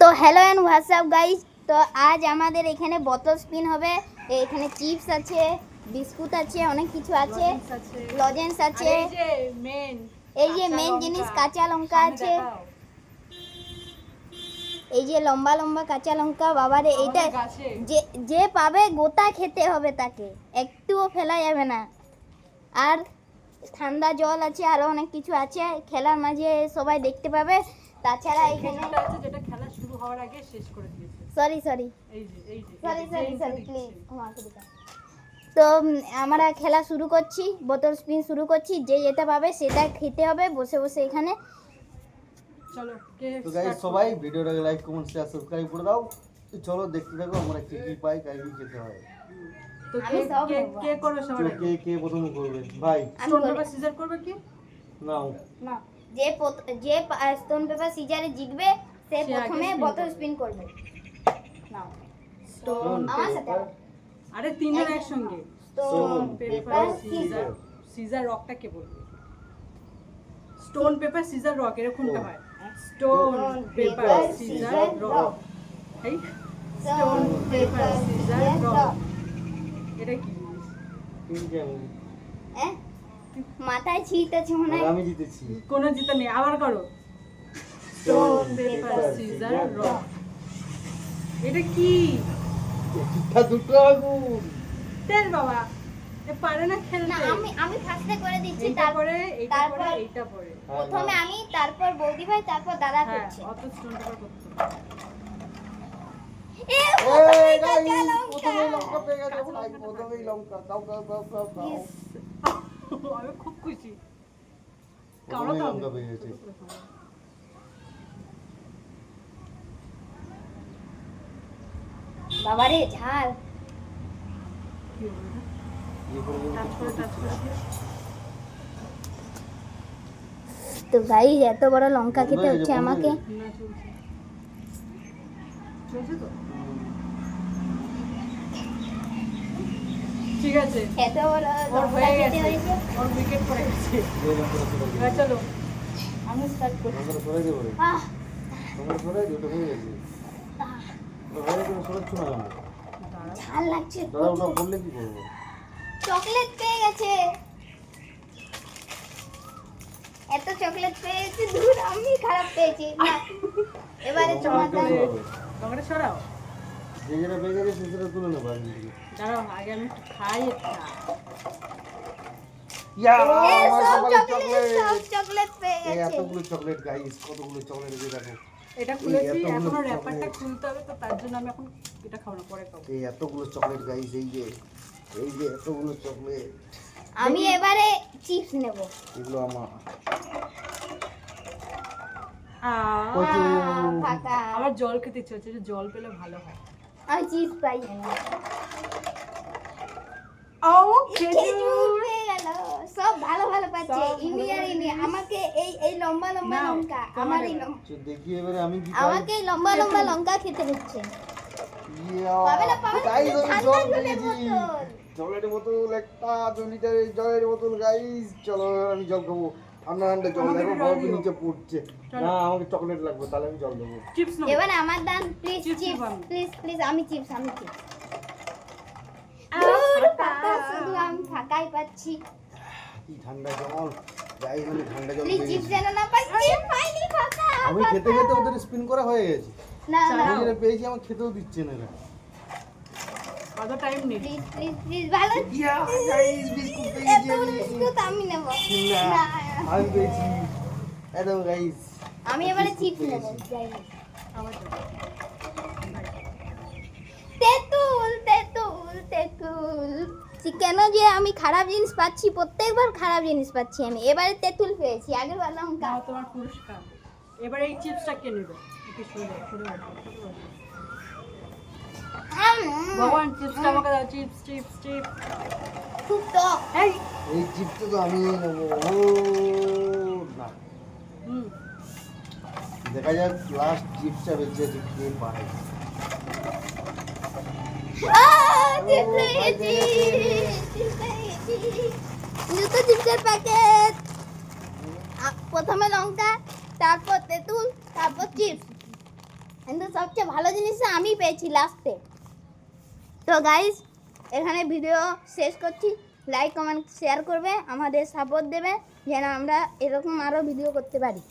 তো hello and WhatsApp guys. তো আজ আমাদের এখানে বোতল স্পিন হবে। এখানে চিপস আছে, বিস্কুট আছে, অনেক কিছু আছে, লজেন্স আছে। এই যে মেন জিনিস কাঁচা লঙ্কা আছে, এই যে লম্বা লম্বা কাঁচা লঙ্কা। বাবারে এইটা যে পাবে গোটা খেতে হবে, তাকে একটুও ফেলা যাবে না। আর ঠান্ডা জল আছে, আরো অনেক কিছু আছে, খেলার মাঝে সবাই দেখতে পাবে। তাছাড়া এখানে যেটা খেলা শুরু হওয়ার আগে শেষ করে দিয়েছে। সরি প্লিজ আমাকে দিতে। তো আমরা খেলা শুরু করছি, বোতল স্পিন শুরু করছি। যে যেটা পাবে সেটা খেতে হবে বসে বসে এখানে। চলো তো গাইস সবাই ভিডিওটাকে লাইক কমেন্ট শেয়ার সাবস্ক্রাইব করে দাও। তো চলো দেখতে থাকো আমরা কি কি পাই, কাই কি খেতে হয়। তো কে করবে সবার আগে? কে প্রথম করবে ভাই? স্টোন পেপার সিজার করবে কি? নাও না, যে স্টোন পেপার সিজারে জিতবে সে প্রথমে বোতল স্পিন করবে। নাও স্টোন আমার সাথে পেপার, আরে তিনজন একসঙ্গে। স্টোন পেপার সিজার, সিজার রকটা কে বলবে? স্টোন পেপার সিজার রক এরকমটা হয়। স্টোন পেপার সিজার রক, এই স্টোন পেপার সিজার রক। এটা কি জিনিস? তিনটে আমি মাথায় ছিট আছে মনে হয়। আমি জিতেছি। কোনো জিতে নেই, আবার করো। Stone paper scissor rock. এটা কি? এটা দুটো আগুন। তেল বাবা, এ পারে না না, খেলতে। আমি ফার্স্টে করে দিচ্ছি, তারপরে এইটা তারপর পরে এইটা পরে। প্রথমে আমি, তারপর বৌদি ভাই, তারপর দাদা হ্যাঁ, করছে। অত স্টোন পেপার করতে হবে। এই গাইস প্রথমে লঙ্কা পেয়ে গেছে ভাই, প্রথমেই লঙ্কা। দাও। আমি খুব খুশি। প্রথমেই লঙ্কা পেয়ে গেছে। বাবারে ঝাল। টাচ করে দিয়ে। তো গাইস এত বড় লঙ্কা খেতে হচ্ছে আমাকে। না, চলছে তো? ঠিক আছে, এত বড় ওর লঙ্কা হয়ে খেতে গেছে, হয়েছে। ওর উইকেট পড়ে গেছে। এই লঙ্কাটা সরে গেছে। এবার চলো, আমি স্টার্ট করছি। লঙ্কাটা সরে দে বলে। আহ, লঙ্কাটা সরে দে, ওটা হয়ে গেছে। ওটা হয়ে গেছে, সরাচ্ছ না কেন? ঝাল লাগছে। দাদা ওটা বললে কি করবো? চকলেট পেয়ে গেছে, এত চকলেট পেয়ে গেছে। দূর, আমি খারাপ পেয়েছি না। এবারে তোমার লঙ্কাটা দাম। সরাবে। লঙ্কাটা সরাও। যে যেটা পেয়ে গেছে সে সেটা তুলে নেবো আগে থেকে। দাঁড়াও, আগে আমি একটু খাই একটা। ইয়া, এ, আমার সব কপালে চকলেট পেয়ে এই গেছে। এতগুলো চকলেট গাইস, কতগুলো চকলেট দিয়ে দেখো। এটা খুলেছি, এতগুলো এখনো chocolate। র্যাপারটা খুলতে হবে, তো তার জন্য আমি এখন এটা খাবো না, পরে খাবো। এই এতগুলো চকলেট গাইস, এই যে এতগুলো চকলেট। আমি এবারে চিপস নেব। এগুলো আমার। আহ, ফাঁকা। আমার জল খেতে ইচ্ছে হচ্ছে, একটু জল পেলে ভালো হয়। আমি চিপস পাই। ও খেজুর পেয়ে গেল। সব ভালো ভালো পাচ্ছে। সব ভালো ইন্ডিয়ার ভালো ইন্ডিয়া। আমাকে এই লম্বা লম্বা নাও, লঙ্কা, তোমার আমার এই এবার। লম্বা, দেখি এবারে আমি কি পাই। আমাকে এই লম্বা লম্বা লঙ্কা খেতে হচ্ছে। ইয়া, পাবে না, পাবে না। গাইস আমি ঠান্ডা জল জলের পেয়েছি। বোতল। চকলেটের বোতল একটা, 2 লিটারের জলের বোতল গাইস। চলো আমি জল খাবো। ঠান্ডা জল, আমাকে দেখো জল বরফ দিও। নিচে পড়ছে। চলো। না আমাকে চকলেট লাগবে, তাহলে আমি জল দেবো। চিপস নাও। এবারে আমার দান, প্লিজ চিপস চিপস, নেবো আমি। প্লিজ আমি চিপস। আহ, দূর, ফাটা। ফাঁকা, শুধু আমি ফাঁকাই পাচ্ছি। কি ঠান্ডা জল গাইস, আমি ঠান্ডা জল প্লিজ পেয়ে চিপস গেছি। যেন না পাই। চিপস পাইনি, ফাঁকা। আমি খেতে খেতে ওদের স্পিন করা হয়ে গেছে। না না, আমি যেটা পেয়েছি আমার খেতেও দিচ্ছে না এরা। কত টাইম নেই? প্লিজ ভালো। ইয়া গাইস, বিস্কুট পেয়েছি এতগুলো আমি। বিস্কুট আমি নেব না, না। আমি পেয়েছি। এতো গাইস, আমি এবারে বিস্কুট চিপস নেব। পেয়েছি। যাই হোক। আমার জল। তেঁতুল। কেন যে আমি খারাপ জিনিস পাচ্ছি, প্রত্যেকবার খারাপ জিনিস পাচ্ছি আমি। এবারে তেঁতুল পেয়েছি, আগের বার লঙ্কা। নাও তোমার পুরস্কার। এবার এই চিপসটা কে নেবে? একটু সরে যাও, সরে যাও, সরে যাও। ভগবান, চিপসটা আমাকে দাও। চিপস। খুব টক। এই, এই চিপটা তো আমি নেবো। ও না, হুম, দেখা যাক লাস্ট চিপসটা বেঁচে আছে, কে পায়। চিপস পেয়ে গেছি। দুটো চিপসের প্যাকেট। প্রথমে লঙ্কা, তারপর তেঁতুল, তারপর চিপস। কিন্তু সবচেয়ে ভালো জিনিস আমি পেয়েছি লাস্টে। তো গাইস এখানে ভিডিও শেষ করছি। লাইক কমেন্ট শেয়ার করবে, আমাদের সাপোর্ট দেবে যেন আমরা এরকম আরও ভিডিও করতে পারি।